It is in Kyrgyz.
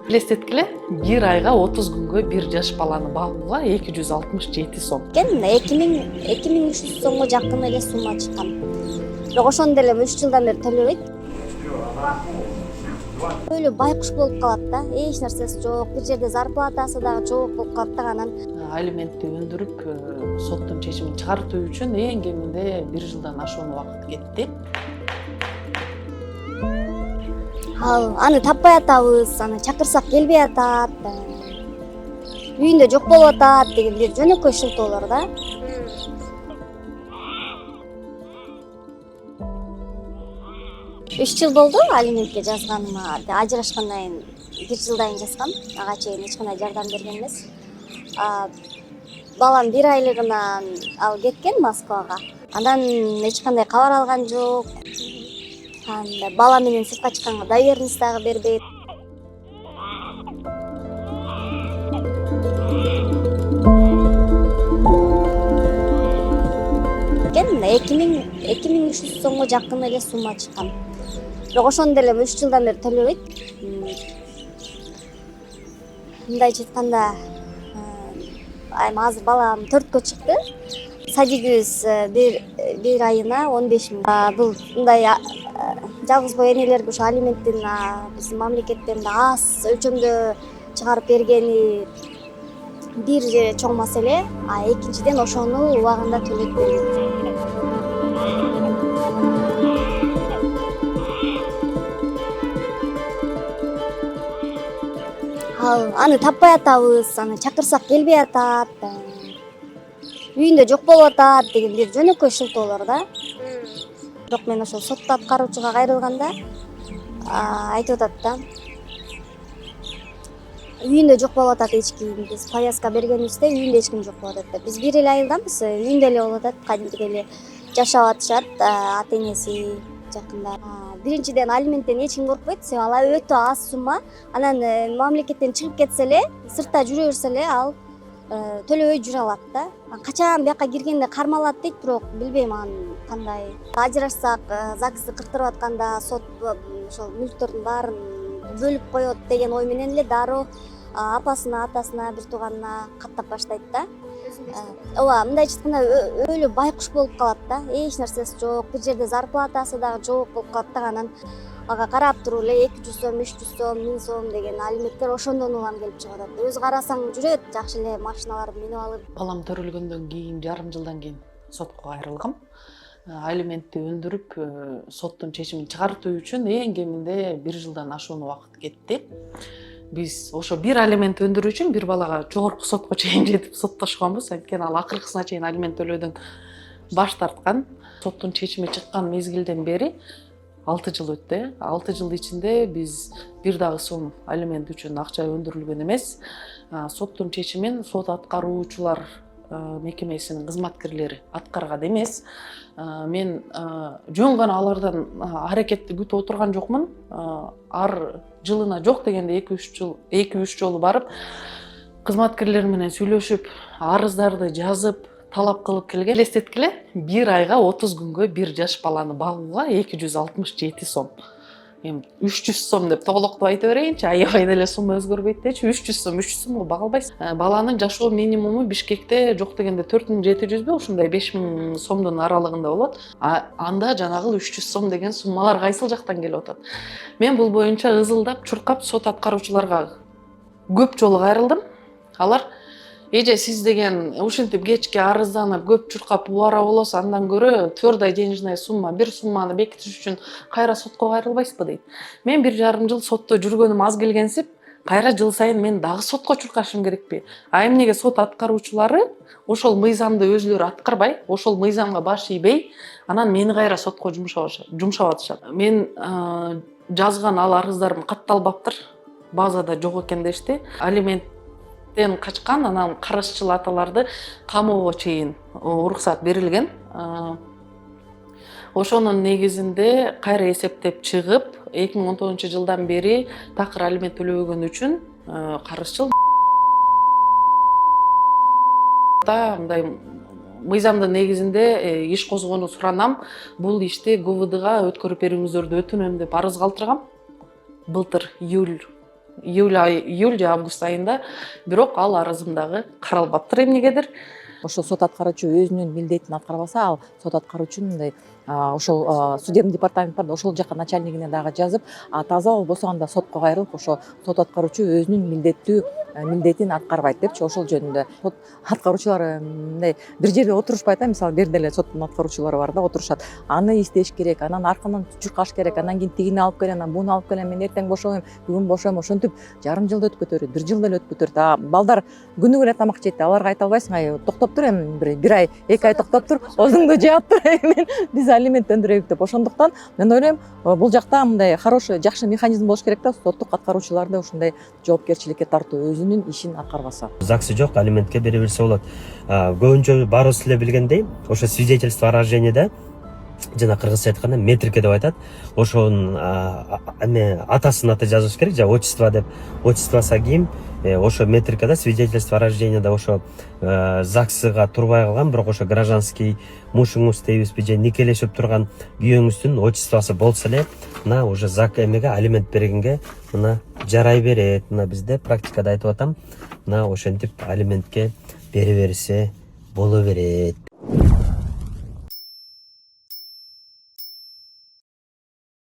Элестеткиле, бир айга 30 күнгө бир жаш баланы багууга 267 сом. 2300 сомго жакын эле сумма чыккан. Бирок ошону деле 3 жылдан бери төлөбөйт. Өлө байкуш болуп калат да. Эч нерсеси жок. Бир жерде зарплатасы дагы жок болуп калат да анан. Алиментти өндүрүп, соттун чечимин чыгартуу үчүн эң кеминде 1 жылдан ашуун убакыт кетти. Аны таппай атабыз, аны чакырсак келбей атат, үйүндө жок болуп атат деген бир жөнөкөй шылтоолор да. 3 жыл болду алиментке жазганыма. Ажырашкандан кийин 1 жылдан кийин жазгам. Ага чейин эч кандай жардам берген эмес. Балам 1 айлыгынан ал кеткен Москвага. Андан эч кандай кабар алган жок. Бала менен сыртка чыкканга доверенность дагы бербейт. Кен 2300 сомго жакын эле сумма чыккан. Бирок ошону деле 3 жылдан бери төлөбөйт. Мындайча айтканда, азыр балам 4кө чыкты. Садигибиз бир айына 15 000. Бул мындай жалгыз бой энелерге ошо алименттин биздин мамлекеттен да аз өлчөмдө чыгарып бергени бир чоң маселе, экинчиден ошону убагында төлөйт белек. Аны таппай атабыз, аны чакырсак келбей атат, үйүндө жок болуп атат деген бир жөнөкөй шылтоолор да. Бирок мен ошол сотто аткаруучуга кайрылганда айтып атат да. Үйүндө жок болуп атат эч ким. Биз повестка бергенибизде үйүндө эч ким жок болуп атат деп. Биз бир эле айылданбыз, үйүндө эле болуп атат, кадимки эле жашап атышат, ата энеси жакында. Биринчиден алименттен эч ким коркпойт, себеби ал өтө аз сумма. Анан мамлекеттен чыгып кетсе эле, сыртта жүрө берсе эле ал төлөбөй жүрө алат да. Качан бияка киргенде кармалат дейт, бирок билбейм анын кандай. Ажырашсак, ЗАГСты кырктырып атканда сот ошол мүлктөрдүн баарын бөлүп коет деген ой менен эле дароо апасына, атасына, бир тууганына каттап баштайт да. Ооба, мындайча айтканда өлө байкуш болуп калат да. Эч нерсеси жок, бир жерде зарплатасы дагы жок болуп калат да. Анан ага карап туруп эле 200 сом, 300 сом, 1000 сом деген алименттер ошондон улам келип чыгып атат. Өзү карасаң жүрөт, жакшы эле машиналарды минип алып. Балам төрөлгөндөн кийин, жарым жылдан кийин сотко кайрылгам. Алиментти өндүрүп, соттун чечимин чыгартуу үчүн эң кеминде 1 жылдан ашуун убакыт кетти. Биз ошо бир алимент өндүрүү үчүн бир балага жогорку сотко чейин жетип соттошконбуз. Анткени ал акыркысына чейин алимент төлөөдөн баш тарткан. Соттун чечими чыккан мезгилден бери 6 жыл өттү. 6 жыл ичинде биз бир дагы сом алимент үчүн акча өндүрүлгөн эмес. Соттун чечимин сот аткаруучулар мекемесинин кызматкерлери аткарган эмес. Мен жөн гана алардан аракетти күтүп отурган жокмун. Ар жылына жок дегенде 2-3 жолу барып, кызматкерлер менен сүйлөшүп, арыздарды жазып, талап кылып келген. Элестеткиле, бир айга 30 күнгө бир жаш баланы багууга 267 сом. Эми 300 сом деп тоголоктоп айта берейинчи, аябай деле сумма өзгөрбөйт дечи. 300 сомго бага албайсың. Баланын жашоо минимуму Бишкекте жок дегенде 4700 ушундай 5000 сомдун аралыгында болот. Анда жанагы 300 сом деген суммалар кайсыл жактан келип атат? Мен бул боюнча ызылдап, чуркап сот аткаруучуларга көп жолу кайрылдым. Алар эже сиз деген ушинтип кечке арызданып, көп чуркап убара болосу, андан көрө твердая денежная сумма, бир сумманы бекитиш үчүн кайра сотко кайрылбайсызбы дейт. Мен 1,5 жыл сотто жүргөнүм аз келгенсип, кайра жыл сайын мен дагы сотко чуркашым керекпи? Эмнеге сот аткаруучулары ошол мыйзамды өзүлөрү аткарбай, ошол мыйзамга баш ийбей, анан мени кайра сотко жумшап атышат. Мен жазган ал арыздарым катталбаптыр, базада жок экен дешти. Алименттен качкан анан карызчыл аталарды камоого чейин уруксат берилген. Ошонун негизинде кайра эсептеп чыгып, 2019 жылдан бери такыр алимент төлөбөгөн үчүн карызчыл мындай мыйзамдын негизинде иш козгонуу суранам. Бул ишти ГУВДга өткөрүп берүүңүздөрдү өтүнөм деп арыз калтыргам. Былтыр июль июль же август айында, бирок ал арызымдагы каралбаптыр эмнегедир. Ошол сот аткаруучу өзүнүн милдетин аткарбаса, ал сот аткаруучунун мындай ошол судебный департамент бар да, ошол жака начальнигине дагы жазып, таза болбосо анда сотко кайрылып, ошо сот аткаруучу өзүнүн милдетин аткарбайт депчи, ошол жөнүндө сот аткаруучулар мындай бир жерде отурушпайт да. Мисалы бир деле соттун аткаруучулары бар да, отурушат. Аны издеш керек, анан аркынан чуркаш керек, анан кийин тигини алып кел, анан буну алып кел, мен эртең бошойм, бүгүн бошойм, ошентип жарым жыл өтүп кетөт, бир жыл деле өтүп кетөт. Балдар күнүгө эле тамак жейт, аларга айта албайсың, токтоп тур эми бир ай, 2 ай токтоп тур, озуңду жаап тур, биз алимент өндүрөйүк деп. Ошондуктан мен ойлойм, бул жакта мындай хороший, жакшы механизм болуш керек да, соттук аткаруучуларды ушундай жоопкерчиликке тартуу, өзүнүн ишин аткарбаса. ЗАГСы жок, алиментке бере берсе болот. Көбүнчө баарыбыз эле билгендей, ошо свидетельство о рожденияда жана кыргызча айтканда метрика деп айтат. Ошонун атасынын аты жазыш керек, же отчество деп. Отчествоса ким? Ошо метрикада свидетельство о рожденияда ошо ЗАГСыга турбай калган, бирок ошо гражданский мушуңуз дейбизби, же никелешип турган күйөөңүздүн отчествосу болсо эле, мына уже ЗАГС эмеге алимент бергенге мына жарай берет. Мына бизде практикада айтып атам, мына ошентип алиментке бере берсе боло берет.